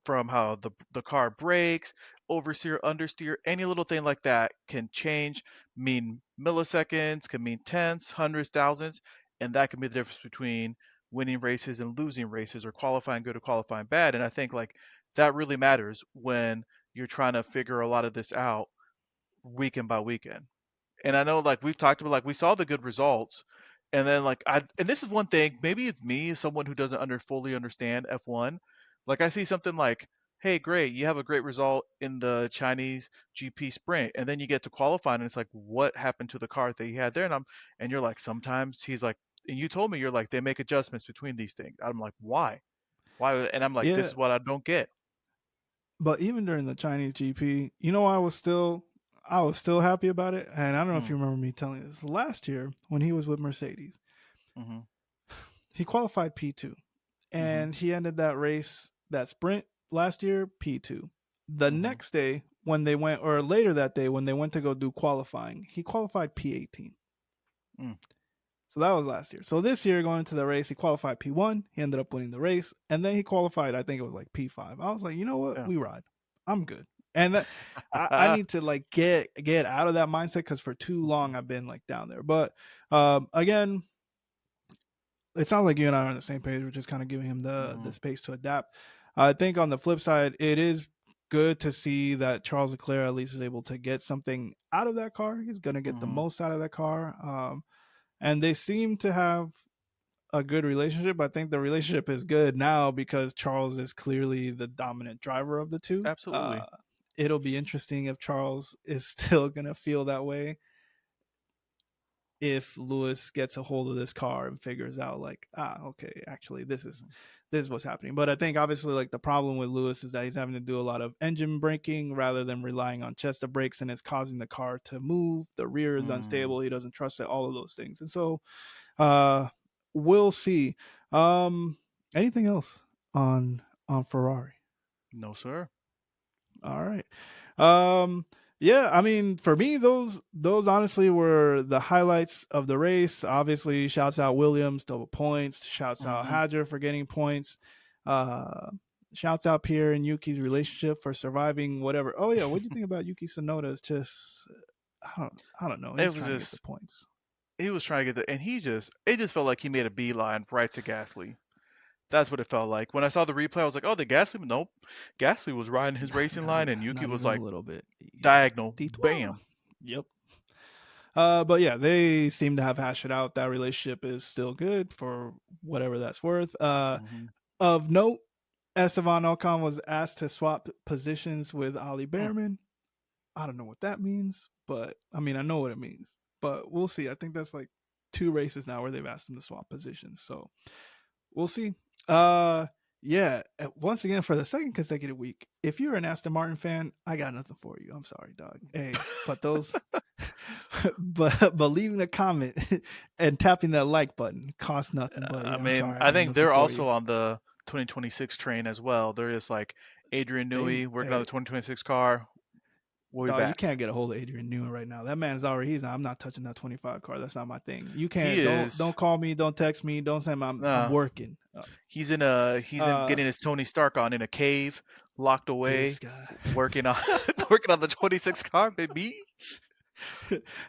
from how the car brakes, oversteer, understeer, any little thing like that can change, mean milliseconds, can mean tenths, hundreds, thousands, and that can be the difference between winning races and losing races or qualifying good or qualifying bad. And I think like that really matters when you're trying to figure a lot of this out weekend by weekend. And I know like we've talked about like we saw the good results and then like I and this is one thing, maybe it's me as someone who doesn't fully understand F1. Like I see something like, hey, great, you have a great result in the Chinese GP sprint, and then you get to qualifying and it's like, what happened to the car that you had there? And you're like, sometimes he's like and you told me you're like they make adjustments between these things. I'm like, why? Why? And I'm like, this Yeah. is what I don't get. But even during the Chinese GP, you know, I was still happy about it. And I don't know if Mm, you remember me telling you this last year when he was with Mercedes. mm-hmm, He qualified P2 mm-hmm, and he ended that race, that sprint last year, P2. The mm-hmm, next day, when they went, or later that day, when they went to go do qualifying, he qualified P18. mm, So that was last year. So this year, going into the race, he qualified P1. He ended up winning the race, and then he qualified. I think it was like P5. I was like, you know what? yeah. We ride. I'm good. And I need to like get out of that mindset because for too long I've been like down there. But again, it sounds like you and I are on the same page. We're just kind of giving him the Mm-hmm, space to adapt. I think on the flip side, it is good to see that Charles Leclerc at least is able to get something out of that car. He's going to get the mm-hmm, most out of that car. And they seem to have a good relationship. I think the relationship is good now because Charles is clearly the dominant driver of the two. absolutely. It'll be interesting if Charles is still going to feel that way if Lewis gets a hold of this car and figures out like, okay, actually this is what's happening. But I think obviously like the problem with Lewis is that he's having to do a lot of engine braking rather than relying on chest of brakes, and it's causing the car to move. The rear is Mm, unstable. He doesn't trust it. All of those things, and so uh, we'll see. Um, anything else on Ferrari? no, sir. All right. Um, yeah, I mean, for me, those honestly were the highlights of the race. Obviously, shouts out Williams, double points. Shouts out Mm-hmm. Hadger for getting points. Uh, shouts out Pierre and Yuki's relationship for surviving whatever. Oh yeah, what do you think about Yuki Tsunoda? It's just, I don't know. He's It was trying to get the just points. he was trying to get the and he just it just felt like he made a beeline right to Gasly. That's what it felt like. When I saw the replay, I was like, oh, the Gasly, nope. Gasly was riding his racing Not, line, and Yuki not was even a like little bit. Yeah, diagonal, D12. bam. Yep. But yeah, they seem to have hashed it out. That relationship is still good for whatever that's worth. Hmm. Of note, Esteban Ocon was asked to swap positions with Ali Hmm. Behrman. I don't know what that means, but I mean, I know what it means. But we'll see. I think that's like two races now where they've asked him to swap positions. So we'll see. Uh, yeah. Once again, for the second consecutive week, if you're an Aston Martin fan, I got nothing for you. I'm sorry, dog. Hey, but those, but leaving a comment and tapping that like button costs nothing. But I yeah, I'm mean, sorry, I I got think nothing they're for you. also on the 2026 train as well. They're just like Adrian They, Newey working on the hey, 2026 car. We'll be dog, you back. can't get a hold of Adrian Newey right now. That man's already. He's not. I'm not touching that 25 car. That's not my thing. You He can't. Don't is. call me. Don't text me. Don't send me. I'm Uh, working. he's in Uh, getting his Tony Stark on in a cave, locked this away, guy. working on working on the 26 car, baby.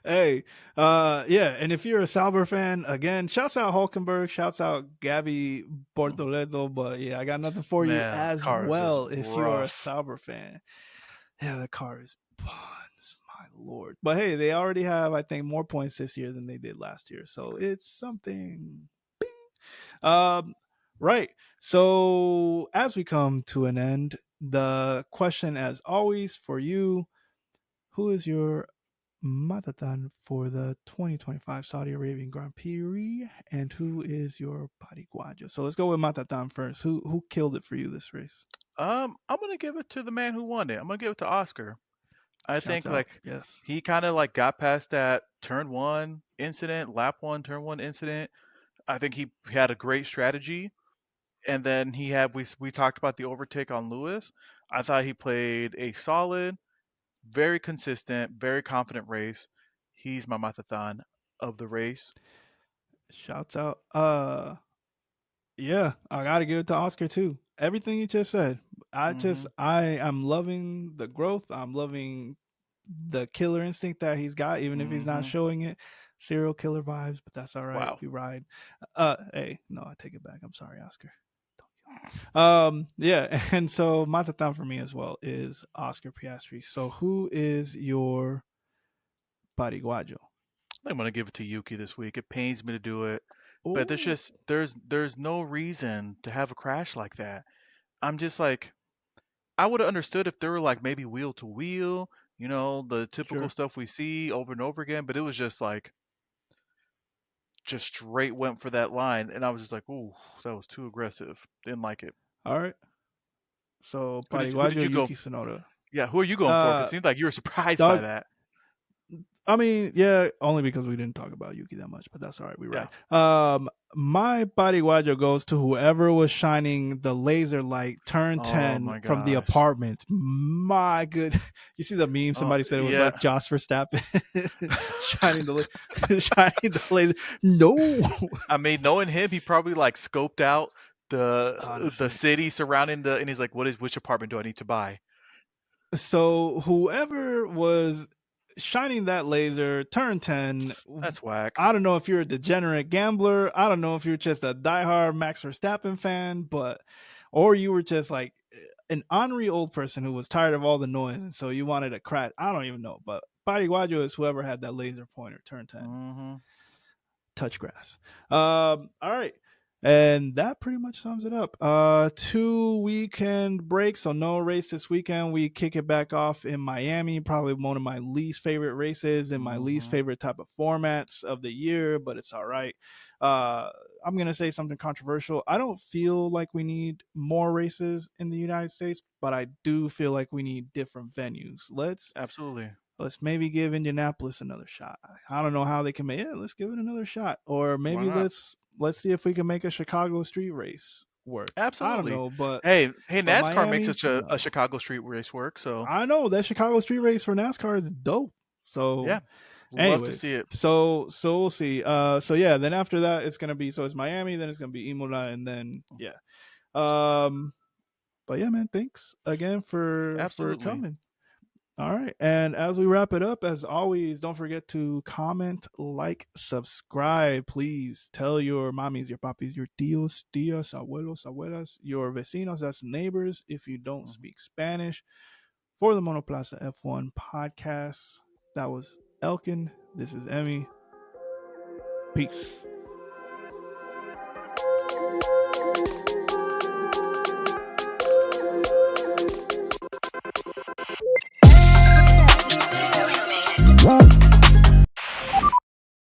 Hey, yeah, and if you're a Sauber fan, again, shouts out Hulkenberg, shouts out Gabby Bortoledo, but yeah, I got nothing for you Man, as car is just well if you are a rough. Sauber fan. Yeah, the car is buns, my lord. But hey, they already have, I think, more points this year than they did last year, so it's something. Um, right. So as we come to an end, the question, as always, for you: who is your Matatan for the 2025 Saudi Arabian Grand Prix, and who is your Pariguayo? So let's go with Matatan first. Who killed it for you this race? I'm gonna give it to the man who won it. I'm gonna give it to Oscar. I Shouts think out. like Yes. he kind of like got past that turn one incident, lap one, turn one incident. I think he had a great strategy, and then we talked about the overtake on Lewis. I thought he played a solid, very consistent, very confident race. He's my Matathan of the race. Shouts out. Yeah, I gotta give it to Oscar too. Everything you just said. Hmm. I am loving the growth. I'm loving the killer instinct that he's got, even if he's not Hmm. showing it. Serial killer vibes, but that's all right. Wow. We ride. Hey, no, I take it back. I'm sorry, Oscar. Yeah, and so Matatan for me as well is Oscar Piastri. So who is your Pariguayo? I'm gonna give it to Yuki this week. It pains me to do it, but Oh, there's no reason to have a crash like that. I'm just like I would have understood if they were like maybe wheel to wheel, the typical sure. stuff we see over and over again, but it was just like just straight went for that line, and I was just like, ooh, that was too aggressive. Didn't like it. All right. So Who did Pariguayo you go? Yuki Tsunoda. Yeah, who are you going for? 'Cause it Uh, seems like you were surprised by Doug, that. I mean, yeah, only because we didn't talk about Yuki that much, but that's all right. We Yeah. right. My body wajo goes to whoever was shining the laser light turn Oh 10 my from the gosh. apartment. My good, you see the meme? Somebody said it was Yeah. like Josh Verstappen shining shining the laser. No, I mean, knowing him, he probably like scoped out the honestly. city surrounding and he's like, which apartment do I need to buy? So whoever was shining that laser, turn 10. That's whack. I don't know if you're a degenerate gambler. I don't know if you're just a diehard Max Verstappen fan, but or you were just like an ornery old person who was tired of all the noise and so you wanted to crash. I don't even know, but Guaggio is whoever had that laser pointer turn 10 Hmm. touch grass. All right. And that pretty much sums it up. 2 weekend break, so no race this weekend. We kick it back off in Miami, probably one of my least favorite races and my least Hmm. favorite type of formats of the year, but it's all right. Uh, I'm gonna say something controversial. I don't feel like we need more races in the United States, but I do feel like we need different venues. Absolutely. Let's maybe give Indianapolis another shot. I don't know how they can make it. Let's give it another shot. Or Why maybe not? let's see if we can make a Chicago street race work. I don't Absolutely. know, Hey, but NASCAR makes Miami, such a no. Chicago street race work, so I know that Chicago street race for NASCAR is dope. So yeah, love to anyways, see it. so we'll see. So yeah, then after that it's gonna be it's Miami, then it's gonna be Imola, and then yeah. Um but yeah, man, thanks again for Absolutely. coming. All right. And as we wrap it up, as always, don't forget to comment, like, subscribe. Please tell your mommies, your papis, your tios, tias, abuelos, abuelas, your vecinos, that's neighbors, if you don't Mhm. speak Spanish, for the Monoplaza F1 podcast. That was Elkyn. This is Emmy. Peace.